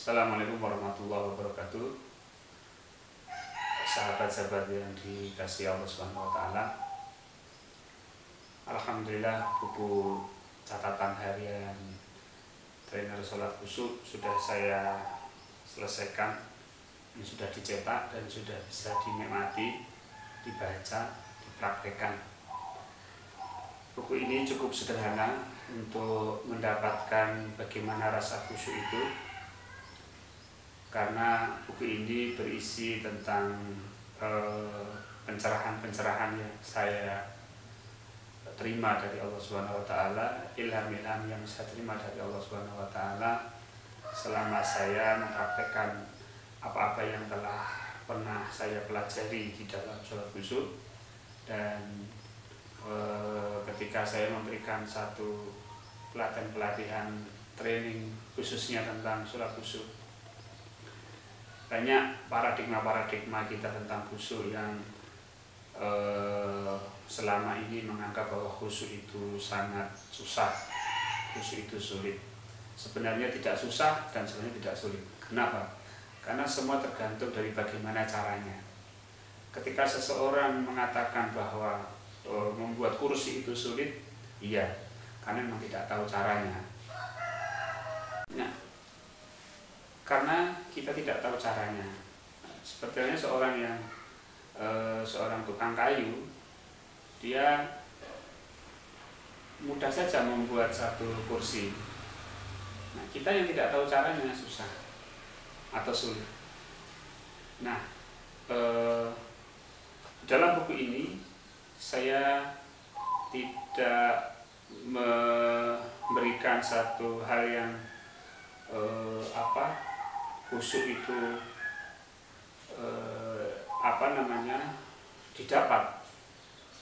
Assalamualaikum warahmatullahi wabarakatuh. Sahabat-sahabat yang dikasihi Allah Subhanahu wa taala. Alhamdulillah, buku catatan harian trainer sholat khusyuk sudah saya selesaikan. Ini sudah dicetak dan sudah bisa dinikmati, dibaca, dipraktekkan. Buku ini cukup sederhana untuk mendapatkan bagaimana rasa khusyuk itu, karena buku ini berisi tentang pencerahan-pencerahan yang saya terima dari Allah Subhanahu wa taala, ilham-ilham yang saya terima dari Allah Subhanahu wa taala selama saya mempraktekkan apa-apa yang telah pernah saya pelajari di dalam sholat khusyuk. Dan ketika saya memberikan satu pelatihan training khususnya tentang sholat khusyuk, banyak paradigma kita tentang khusyuk yang selama ini menganggap bahwa khusyuk itu sangat susah, khusyuk itu sulit. Sebenarnya tidak susah dan sebenarnya tidak sulit. Kenapa? Karena semua tergantung dari bagaimana caranya. Ketika seseorang mengatakan bahwa membuat kursi itu sulit, iya, karena memang tidak tahu caranya. Nah, karena kita tidak tahu caranya. Sepertinya seorang tukang kayu, dia mudah saja membuat satu kursi. Nah, kita yang tidak tahu caranya susah atau sulit. Nah, dalam buku ini saya tidak memberikan satu hal yang khusyuk itu didapat.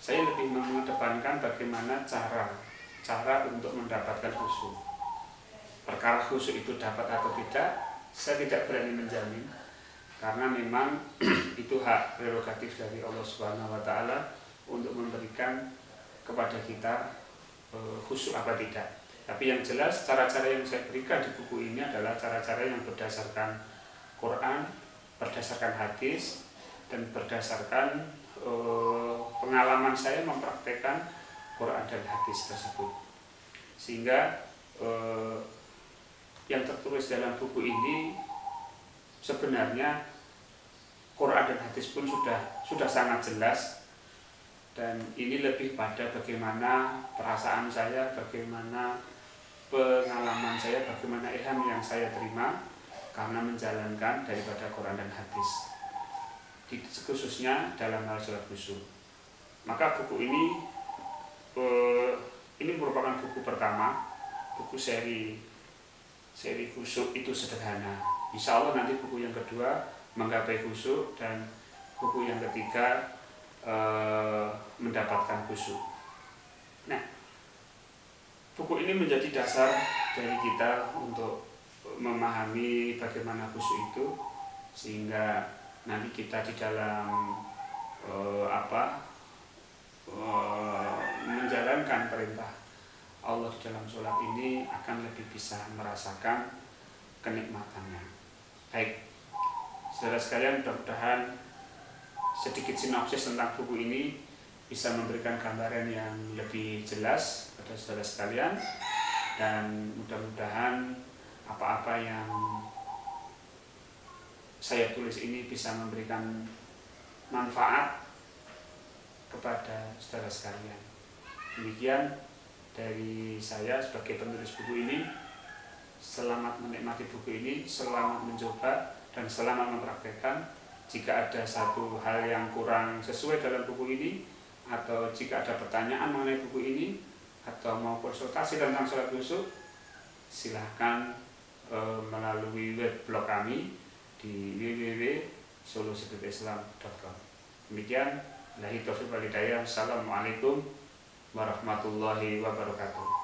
Saya lebih mengedepankan bagaimana cara untuk mendapatkan khusyuk. Perkara khusyuk itu dapat atau tidak, saya tidak berani menjamin, karena memang itu hak prerogatif dari Allah Subhanahu wa taala untuk memberikan kepada kita khusyuk apa tidak. Tapi yang jelas, cara-cara yang saya berikan di buku ini adalah cara-cara yang berdasarkan Quran, berdasarkan hadis, dan berdasarkan pengalaman saya mempraktekkan Quran dan hadis tersebut. Sehingga yang tertulis dalam buku ini sebenarnya Quran dan hadis pun sudah sangat jelas, dan ini lebih pada bagaimana perasaan saya, bagaimana pengalaman saya, bagaimana ilham yang saya terima karena menjalankan daripada Quran dan hadis, khususnya dalam hal sholat khusyuk. Maka buku ini merupakan buku pertama, buku seri khusyuk itu sederhana. Insya Allah nanti buku yang kedua menggapai khusyuk, dan buku yang ketiga mendapatkan khusyuk. Nah, buku ini menjadi dasar dari kita untuk memahami bagaimana khusyuk itu, sehingga nanti kita di dalam menjalankan perintah Allah di dalam sholat ini akan lebih bisa merasakan kenikmatannya. Baik, saudara sekalian, mudah-mudahan sedikit sinopsis tentang buku ini bisa memberikan gambaran yang lebih jelas pada saudara sekalian, dan mudah-mudahan apa-apa yang saya tulis ini bisa memberikan manfaat kepada saudara sekalian. Demikian dari saya sebagai penulis buku ini. Selamat menikmati buku ini, selamat mencoba, dan selamat mempraktekkan. Jika ada satu hal yang kurang sesuai dalam buku ini, atau jika ada pertanyaan mengenai buku ini, atau mau konsultasi tentang sholat khusyuk, silahkan melalui web blog kami di www.solusihidupislam.com. Demikian, Assalamualaikum warahmatullahi wabarakatuh.